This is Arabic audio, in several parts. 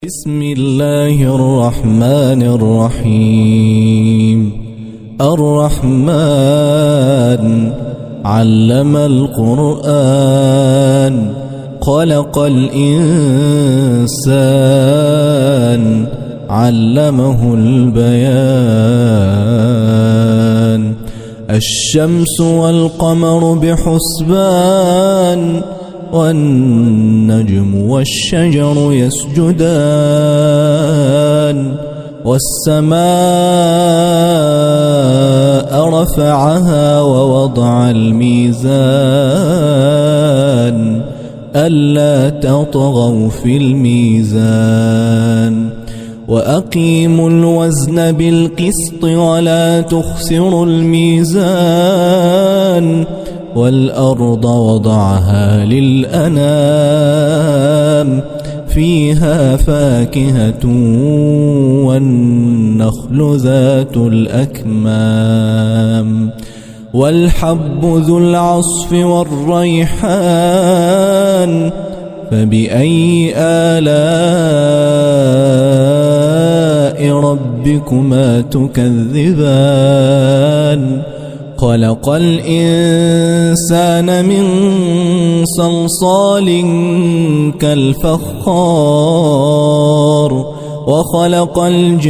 بسم الله الرحمن الرحيم. الرحمن علم القرآن خلق الإنسان علمه البيان. الشمس والقمر بحسبان والنجم والشجر يسجدان. والسماء رفعها ووضع الميزان ألا تطغوا في الميزان. وأقيموا الوزن بالقسط ولا تخسروا الميزان. والأرض وضعها للأنام فيها فاكهة والنخل ذات الأكمام. والحب ذو العصف والريحان فبأي آلاء ربكما تكذبان. خلق الإنسان من صلصال كالفخار وخلق الجان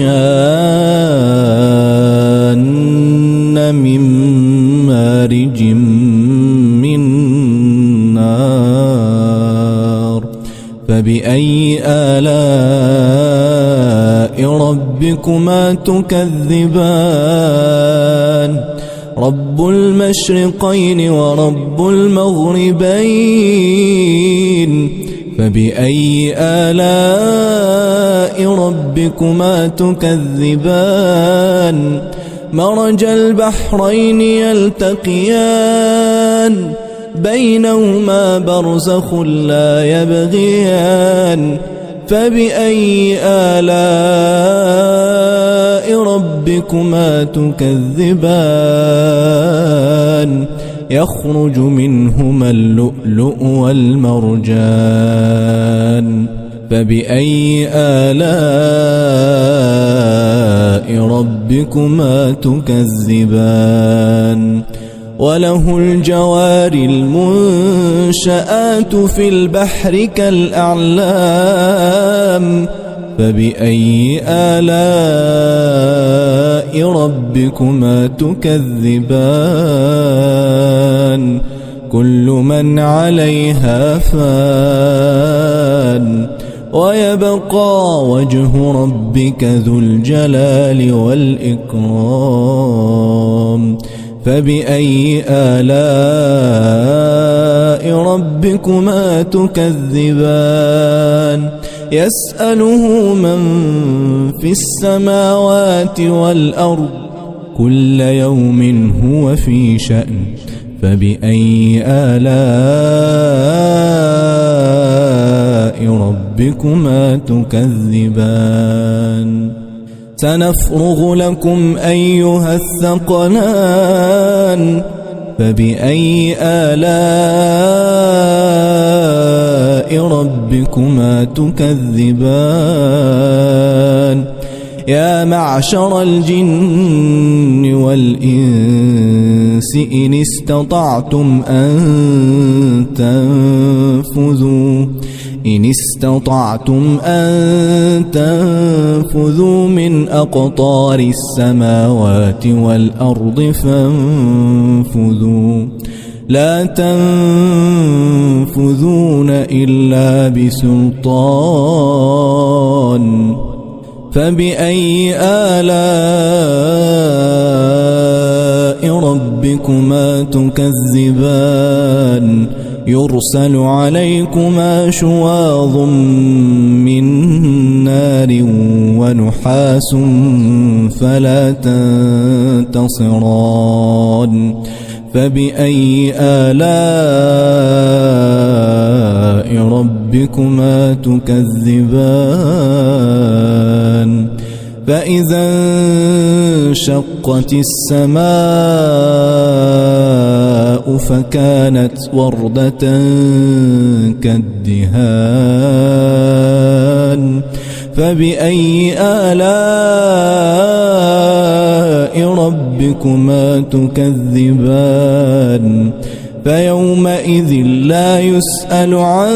من مارج من نار. فبأي آلاء ربكما تكذبان. رب المشرقين ورب المغربين فبأي آلاء ربكما تكذبان. مرج البحرين يلتقيان بينهما برزخ لا يبغيان. فبأي آلاء ربكما تكذبان. يخرج منهما اللؤلؤ والمرجان. فبأي آلاء ربكما تكذبان. وله الجوار المنشآت في البحر كالأعلام. فبأي آلاء ربكما تكذبان. كل من عليها فان ويبقى وجه ربك ذو الجلال والإكرام. فبأي آلاء ربكما تكذبان. يسأله من في السماوات والأرض كل يوم هو في شأن. فبأي آلاء ربكما تكذبان. سنفرغ لكم أيها الثقلان. فبأي آلاء ربكما تكذبان. يا معشر الجن والإنس إن استطعتم أن تنفذوا من أقطار السماوات والأرض فانفذوا لا تنفذون إلا بسلطان. فبأي آلاء ربكما تكذبان. يرسل عليكما شواظ من نار ونحاس فلا تنتصران. فبأي آلاء ربكما تكذبان. فإذا انشقت السماء فكانت وردة كالدهان فبأي آلاء ربكما تكذبان فيومئذ لا يسأل عن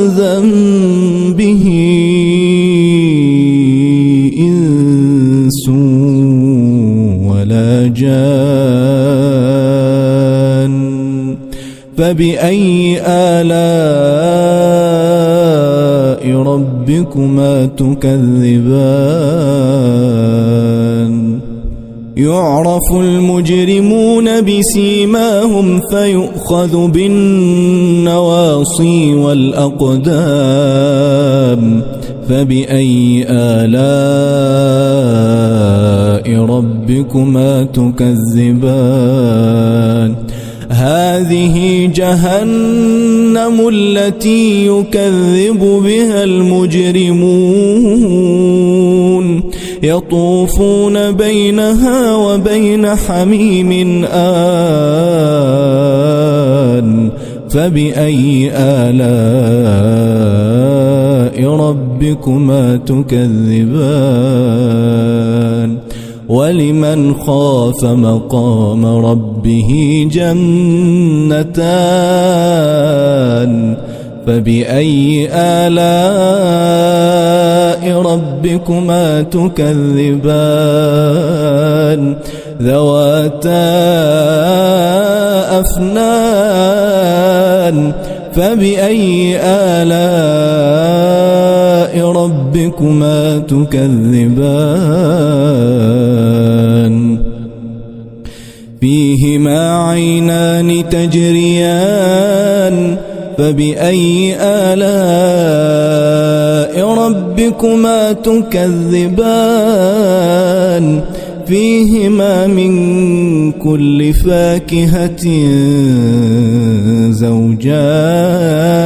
ذنبه إنس ولا جان فبأي آلاء ربكما تكذبان يعرف المجرمون بسيماهم فيؤخذ بالنواصي والأقدام فبأي آلاء ربكما تكذبان هذه جهنم التي يكذب بها المجرمون يطوفون بينها وبين حميم آن فبأي آلاء ربكما تكذبان ولمن خاف مقام ربه جنتان فبأي آلاء ربكما تكذبان ذواتا أفنان فبأي آلاء ربكما تكذبان فيهما عينان تجريان فبأي آلاء ربكما تكذبان فيهما من كل فاكهة زوجان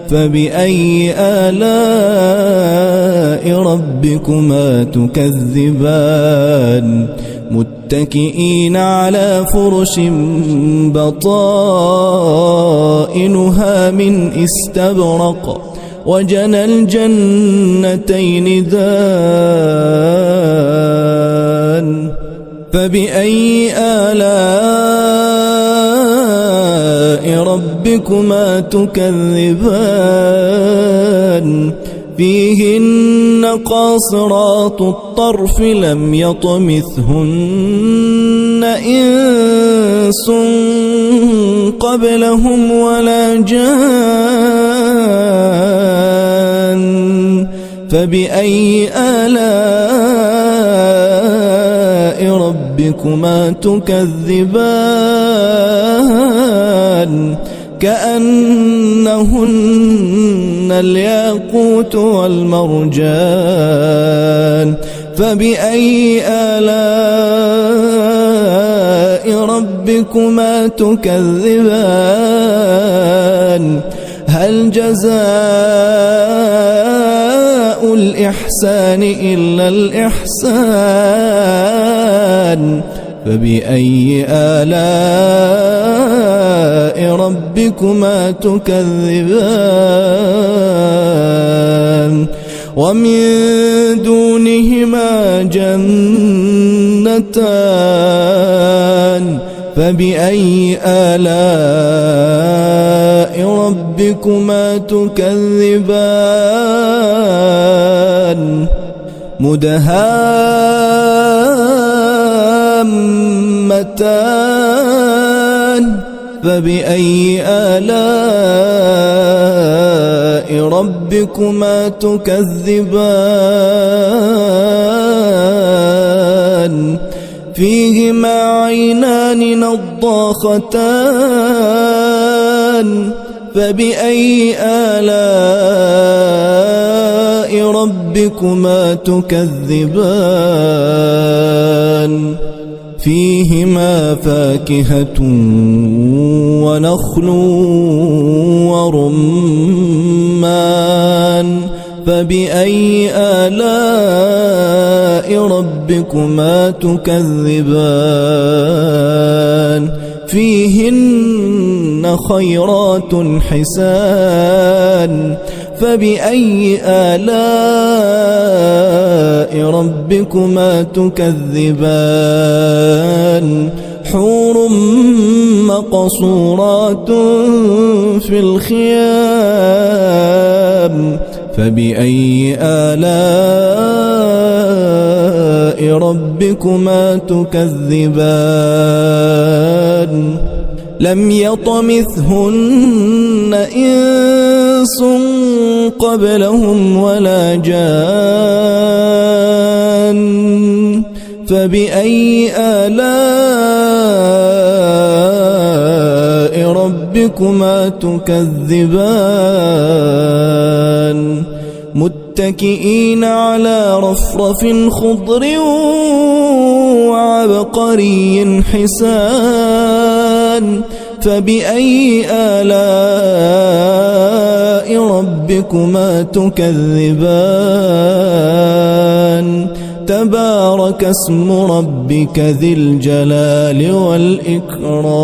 فبأي آلاء ربكما تكذبان متكئين على فرش بطائنها من استبرق وجنى الجنتين دان فبأي آلاء ربكما تكذبان فيهن قاصرات الطرف لم يطمثهن إنس قبلهم ولا جان فبأي آلاء ربكما تكذبان كأنهن الياقوت والمرجان فبأي آلاء ربكما تكذبان هل جزاء الإحسان إلا الإحسان فبأي آلاء ربكما تكذبان ومن دونهما جنتان فبأي آلاء ربكما تكذبان مدهامتان فبأي آلاء ربكما تكذبان فيهما عينان نضاختان فبأي آلاء ربكما تكذبان فيهما فاكهة ونخل ورمان فبأي آلاء ربكما تكذبان فيهن خيرات حسان فبأي آلاء ربكما تكذبان حور مقصورات في الخيام فبأي آلاء ربكما تكذبان لم يطمثهن إنس قبلهم ولا جان فبأي آلاء ربكما تكذبان متكئين على رفرف خضر وعبقري حسان فبأي آلاء ربكما تكذبان تبارك اسم ربك ذي الجلال والإكرام